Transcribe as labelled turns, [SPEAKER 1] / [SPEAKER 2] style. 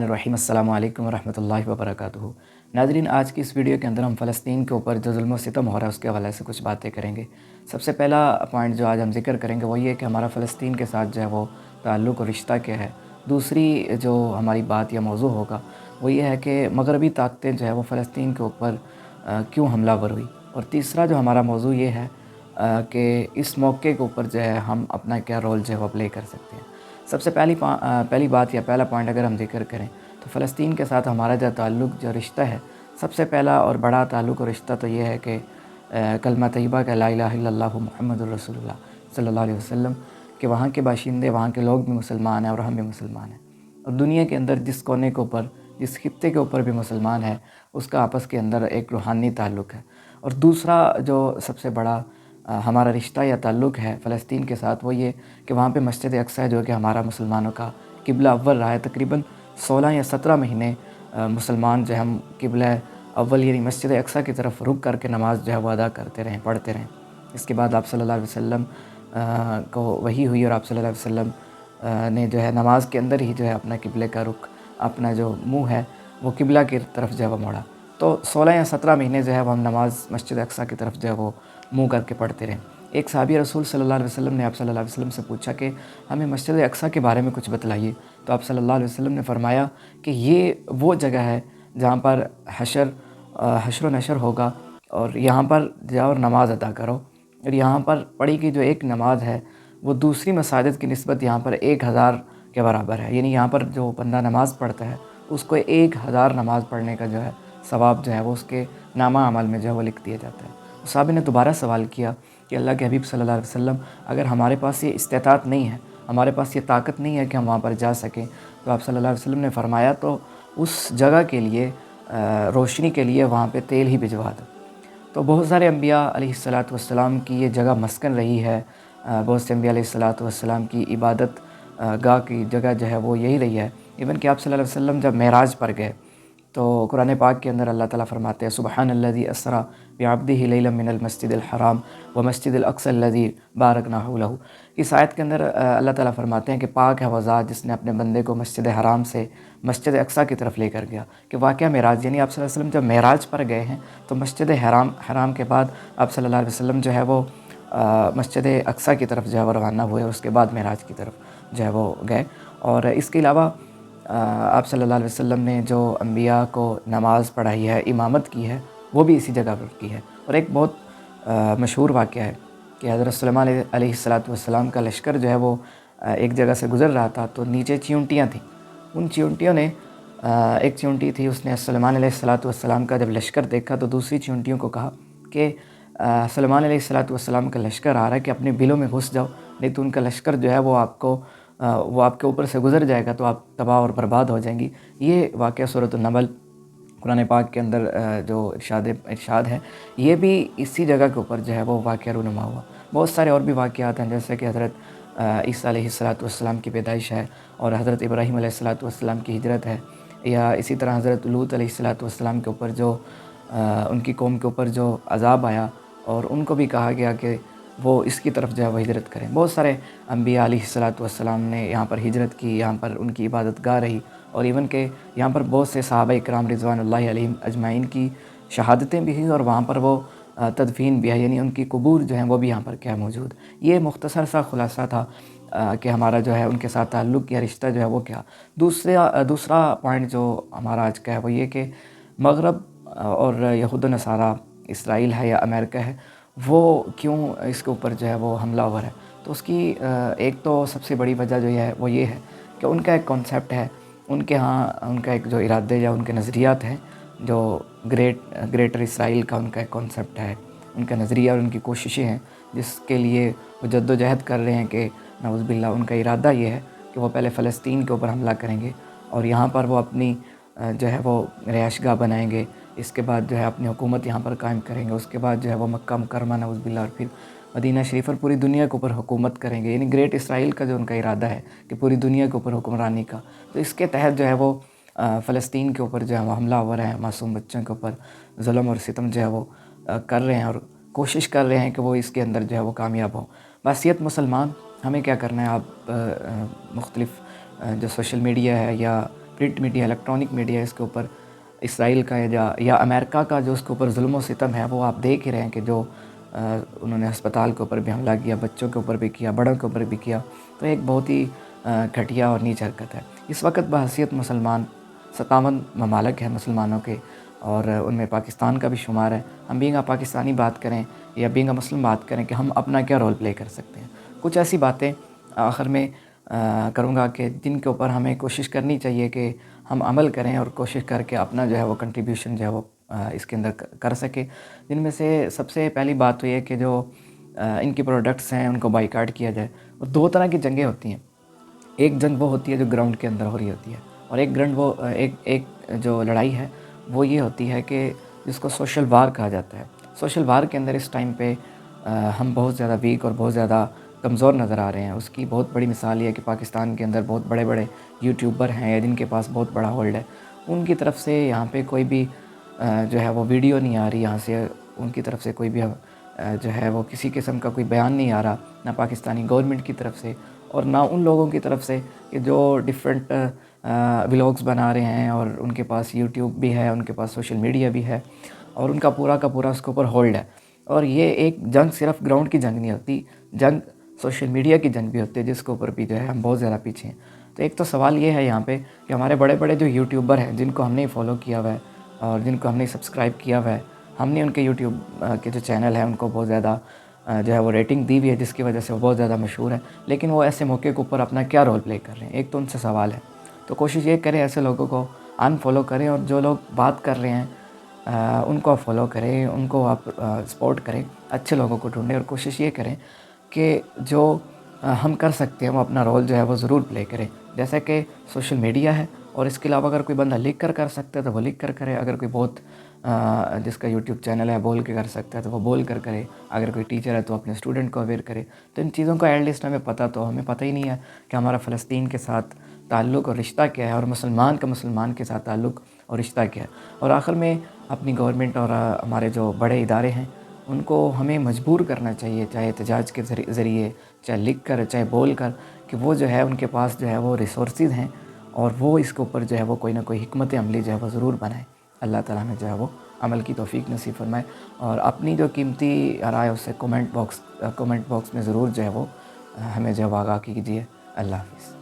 [SPEAKER 1] الرحیم السلام علیکم ورحمۃ اللہ وبرکاتہ۔ ناظرین، آج کی اس ویڈیو کے اندر ہم فلسطین کے اوپر جو ظلم و ستم ہو رہا ہے اس کے حوالے سے کچھ باتیں کریں گے۔ سب سے پہلا پوائنٹ جو آج ہم ذکر کریں گے وہ یہ کہ ہمارا فلسطین کے ساتھ جو ہے وہ تعلق اور رشتہ کیا ہے۔ دوسری جو ہماری بات یا موضوع ہوگا وہ یہ ہے کہ مغربی طاقتیں جو ہے وہ فلسطین کے اوپر کیوں حملہ ور ہوئی۔ اور تیسرا جو ہمارا موضوع یہ ہے کہ اس موقع کے اوپر جو ہے ہم اپنا کیا رول جو ہے وہ پلے کر سکتے ہیں۔ سب سے پہلی بات یا پہلا پوائنٹ اگر ہم ذکر کریں تو فلسطین کے ساتھ ہمارا جو تعلق جو رشتہ ہے، سب سے پہلا اور بڑا تعلق اور رشتہ تو یہ ہے کہ کلمہ طیبہ کا لا الہ الا اللہ محمد الرسول اللہ صلی اللہ علیہ وسلم، کہ وہاں کے باشندے، وہاں کے لوگ بھی مسلمان ہیں اور ہم بھی مسلمان ہیں، اور دنیا کے اندر جس کونے کے اوپر، جس خطے کے اوپر بھی مسلمان ہے اس کا آپس کے اندر ایک روحانی تعلق ہے۔ اور دوسرا جو سب سے بڑا ہمارا رشتہ یا تعلق ہے فلسطین کے ساتھ وہ یہ کہ وہاں پہ مسجد اقصی ہے جو کہ ہمارا مسلمانوں کا قبلہ اول رہا ہے۔ تقریباً 16 یا 17 مہینے مسلمان جو ہم قبلہ اول یعنی مسجد اقصی کی طرف رک کر کے نماز جو ہے وہ ادا کرتے رہیں، پڑھتے رہیں۔ اس کے بعد آپ صلی اللہ علیہ وسلم کو وحی ہوئی اور آپ صلی اللہ علیہ وسلم نے جو ہے نماز کے اندر ہی جو ہے اپنا قبلے کا رخ، اپنا جو منہ ہے وہ قبلہ کی طرف جو ہے وہ موڑا۔ تو 16 یا 17 مہینے جو ہے وہ ہم نماز مسجد اقصی کی طرف جو ہے وہ منہ کر کے پڑھتے رہیں۔ ایک صحابی رسول صلی اللہ علیہ وسلم نے آپ صلی اللہ علیہ وسلم سے پوچھا کہ ہمیں مسجد اقصی کے بارے میں کچھ بتلائیے، تو آپ صلی اللہ علیہ وسلم نے فرمایا کہ یہ وہ جگہ ہے جہاں پر حشر و نشر ہوگا، اور یہاں پر جاؤ اور نماز ادا کرو، اور یہاں پر پڑھی کی جو ایک نماز ہے وہ دوسری مساجد کی نسبت یہاں پر 1000 کے برابر ہے۔ یعنی یہاں پر جو بندہ نماز پڑھتا ہے اس کو 1000 نماز پڑھنے کا جو ہے ثواب جو ہے وہ اس کے نامہ عمل میں جو ہے وہ لکھ دیا جاتا ہے۔ صحابی نے دوبارہ سوال کیا کہ اللہ کے حبیب صلی اللہ علیہ وسلم، اگر ہمارے پاس یہ استطاعت نہیں ہے، ہمارے پاس یہ طاقت نہیں ہے کہ ہم وہاں پر جا سکیں، تو آپ صلی اللہ علیہ وسلم نے فرمایا تو اس جگہ کے لیے روشنی کے لیے وہاں پہ تیل ہی بھجوا دو۔ تو بہت سارے انبیاء علیہ السلام کی یہ جگہ مسکن رہی ہے، بہت سے انبیاء علیہ السلام کی عبادت گاہ کی جگہ جو ہے وہ یہی رہی ہے۔ ایون کہ آپ صلی اللہ علیہ وسلم جب معراج پر گئے تو قرآن پاک کے اندر اللہ تعالیٰ فرماتے ہیں سبحان الذی اسریٰ بعبدہ لیلا من المسجد الحرام ومسجد الاقصی الذی بارکنا حولہ۔ اس آیت کے اندر اللہ تعالیٰ فرماتے ہیں کہ پاک ہے وہ ذات جس نے اپنے بندے کو مسجد حرام سے مسجد اقصی کی طرف لے کر گیا۔ کہ واقعہ معراج، یعنی آپ صلی اللہ علیہ وسلم جب معراج پر گئے ہیں تو مسجد حرام کے بعد آپ صلی اللہ علیہ وسلم جو ہے وہ مسجد اقصی کی طرف جو ہے وہ روانہ ہوئے، اور اس کے بعد معراج کی طرف جو ہے وہ گئے۔ اور اس کے علاوہ آپ صلی اللہ علیہ وسلم نے جو انبیاء کو نماز پڑھائی ہے، امامت کی ہے، وہ بھی اسی جگہ پر کی ہے۔ اور ایک بہت مشہور واقعہ ہے کہ حضرت سلیمان علیہ السلام کا لشکر جو ہے وہ ایک جگہ سے گزر رہا تھا تو نیچے چیونٹیاں تھیں۔ ان چیونٹیوں نے ایک چیونٹی تھی، اس نے سلیمان علیہ السلام کا جب لشکر دیکھا تو دوسری چیونٹیوں کو کہا کہ سلیمان علیہ السلام کا لشکر آ رہا ہے کہ اپنے بلوں میں گھس جاؤ، نہیں تو ان کا لشکر جو ہے وہ آپ کے اوپر سے گزر جائے گا تو آپ تباہ اور برباد ہو جائیں گی۔ یہ واقعہ سورۃ النمل قرآن پاک کے اندر جو ارشاد ہے، یہ بھی اسی جگہ کے اوپر جو ہے وہ واقعہ رونما ہوا۔ بہت سارے اور بھی واقعات ہیں، جیسے کہ حضرت عیسیٰ علیہ السلام کی پیدائش ہے، اور حضرت ابراہیم علیہ السلام کی ہجرت ہے، یا اسی طرح حضرت لوط علیہ السلام کے اوپر جو ان کی قوم کے اوپر جو عذاب آیا اور ان کو بھی کہا گیا کہ وہ اس کی طرف جو ہے وہ ہجرت کریں۔ بہت سارے انبیاء علیہ السلام نے یہاں پر ہجرت کی، یہاں پر ان کی عبادت گاہ رہی، اور ایون کہ یہاں پر بہت سے صحابہ اکرام رضوان اللہ علیہم اجمعین کی شہادتیں بھی ہیں، اور وہاں پر وہ تدفین بھی ہے، یعنی ان کی قبور جو ہیں وہ بھی یہاں پر کیا موجود۔ یہ مختصر سا خلاصہ تھا کہ ہمارا جو ہے ان کے ساتھ تعلق یا رشتہ جو ہے وہ کیا۔ دوسرا پوائنٹ جو ہمارا آج کا ہے وہ یہ کہ مغرب اور یہود و نصارہ، اسرائیل ہے یا امریکہ ہے، وہ کیوں اس کے اوپر جو ہے وہ حملہ آور ہے۔ تو اس کی ایک تو سب سے بڑی وجہ جو ہے وہ یہ ہے کہ ان کا ایک کانسیپٹ ہے، ان کے ہاں ان کا ایک جو ارادے یا ان کے نظریات ہیں، جو گریٹر اسرائیل کا ان کا ایک کانسیپٹ ہے، ان کا نظریہ اور ان کی کوششیں ہیں، جس کے لیے وہ جد و جہد کر رہے ہیں کہ نعوذ باللہ ان کا ارادہ یہ ہے کہ وہ پہلے فلسطین کے اوپر حملہ کریں گے، اور یہاں پر وہ اپنی جو ہے وہ رہائش گاہ بنائیں گے، اس کے بعد جو ہے اپنی حکومت یہاں پر قائم کریں گے، اس کے بعد جو ہے وہ مکہ مکرمہ نعوذ باللہ اور پھر مدینہ شریف اور پوری دنیا کے اوپر حکومت کریں گے۔ یعنی گریٹ اسرائیل کا جو ان کا ارادہ ہے کہ پوری دنیا کے اوپر حکمرانی کا، تو اس کے تحت جو ہے وہ فلسطین کے اوپر جو ہے وہ حملہ آور ہیں، معصوم بچوں کے اوپر ظلم اور ستم جو ہے وہ کر رہے ہیں، اور کوشش کر رہے ہیں کہ وہ اس کے اندر جو ہے وہ کامیاب ہوں۔ بحیثیت مسلمان ہمیں کیا کرنا ہے؟ آپ مختلف جو سوشل میڈیا ہے یا پرنٹ میڈیا الیکٹرانک میڈیا اس کے اوپر اسرائیل کا یا امریکہ کا جو اس کے اوپر ظلم و ستم ہے وہ آپ دیکھ ہی رہے ہیں کہ جو انہوں نے ہسپتال کے اوپر بھی حملہ کیا، بچوں کے اوپر بھی کیا، بڑوں کے اوپر بھی کیا، تو ایک بہت ہی گھٹیا اور نیچ حرکت ہے۔ اس وقت بحیثیت مسلمان 57 ممالک ہیں مسلمانوں کے، اور ان میں پاکستان کا بھی شمار ہے۔ ہم بینگ پاکستانی بات کریں یا بینگ مسلم بات کریں کہ ہم اپنا کیا رول پلے کر سکتے ہیں، کچھ ایسی باتیں آخر میں کروں گا کہ جن کے اوپر ہمیں کوشش کرنی چاہیے کہ ہم عمل کریں اور کوشش کر کے اپنا جو ہے وہ کنٹریبیوشن جو ہے وہ اس کے اندر کر سکے۔ جن میں سے سب سے پہلی بات تو یہ کہ جو ان کی پروڈکٹس ہیں ان کو بائیکاٹ کیا جائے۔ اور دو طرح کی جنگیں ہوتی ہیں، ایک جنگ وہ ہوتی ہے جو گراؤنڈ کے اندر ہو رہی ہوتی ہے، اور ایک جو لڑائی ہے وہ یہ ہوتی ہے کہ جس کو سوشل وار کہا جاتا ہے۔ سوشل وار کے اندر اس ٹائم پہ ہم بہت زیادہ ویک اور بہت زیادہ کمزور نظر آ رہے ہیں۔ اس کی بہت بڑی مثال یہ ہے کہ پاکستان کے اندر بہت بڑے بڑے یوٹیوبر ہیں یا جن کے پاس بہت بڑا ہولڈ ہے، ان کی طرف سے یہاں پہ کوئی بھی جو ہے وہ ویڈیو نہیں آ رہی، یہاں سے ان کی طرف سے کوئی بھی جو ہے وہ کسی قسم کا کوئی بیان نہیں آ رہا، نہ پاکستانی گورنمنٹ کی طرف سے اور نہ ان لوگوں کی طرف سے کہ جو ڈیفرنٹ ولاگز بنا رہے ہیں اور ان کے پاس یوٹیوب بھی ہے، ان کے پاس سوشل میڈیا بھی ہے اور ان کا پورا کا پورا اس کے اوپر ہولڈ ہے۔ اور یہ ایک جنگ صرف گراؤنڈ کی جنگ نہیں ہوتی، جنگ سوشل میڈیا کی جنگ بھی ہوتی ہے، جس کے اوپر بھی جو ہے ہم بہت زیادہ پیچھے ہیں۔ تو ایک تو سوال یہ ہے یہاں پہ کہ ہمارے بڑے بڑے جو یوٹیوبر ہیں جن کو ہم نے فالو کیا ہوا ہے اور جن کو ہم نے سبسکرائب کیا ہوا ہے، ہم نے ان کے یوٹیوب کے جو چینل ہیں ان کو بہت زیادہ جو ہے وہ ریٹنگ دی ہوئی ہے، جس کی وجہ سے وہ بہت زیادہ مشہور ہیں، لیکن وہ ایسے موقع کے اوپر اپنا کیا رول پلے کر رہے ہیں؟ ایک تو ان سے سوال ہے۔ تو کوشش یہ کریں ایسے لوگوں کو ان فالو کریں، اور جو لوگ بات کر رہے ہیں ان کو آپ فالو کریں، ان کو آپ سپورٹ کریں، اچھے لوگوں کو ڈھونڈیں، اور کوشش یہ کریں کہ جو ہم کر سکتے ہیں وہ اپنا رول جو ہے وہ ضرور پلے کریں۔ جیسا کہ سوشل میڈیا ہے، اور اس کے علاوہ اگر کوئی بندہ لکھ کر سکتا ہے تو وہ لکھ کر کرے، اگر کوئی بہت جس کا یوٹیوب چینل ہے بول کے کر سکتا ہے تو وہ بول کر کرے، اگر کوئی ٹیچر ہے تو اپنے اسٹوڈنٹ کو اویئر کرے۔ تو ان چیزوں کا ایٹ لیسٹ ہمیں پتہ ہی نہیں ہے کہ ہمارا فلسطین کے ساتھ تعلق اور رشتہ کیا ہے، اور مسلمان کا مسلمان کے ساتھ تعلق اور رشتہ کیا ہے۔ اور آخر میں اپنی گورنمنٹ اور ہمارے جو بڑے ادارے ہیں ان کو ہمیں مجبور کرنا چاہیے، چاہے احتجاج کے ذریعے، چاہے لکھ کر، چاہے بول کر، کہ وہ جو ہے ان کے پاس جو ہے وہ ریسورسز ہیں اور وہ اس کے اوپر جو ہے وہ کوئی نہ کوئی حکمت عملی جو ہے وہ ضرور بنائیں۔ اللہ تعالیٰ ہمیں جو ہے وہ عمل کی توفیق نصیب فرمائے، اور اپنی جو قیمتی رائے اس سے کومنٹ باکس میں ضرور جو ہے وہ ہمیں جو ہے وہ آگاہ کیجیے۔ اللہ حافظ۔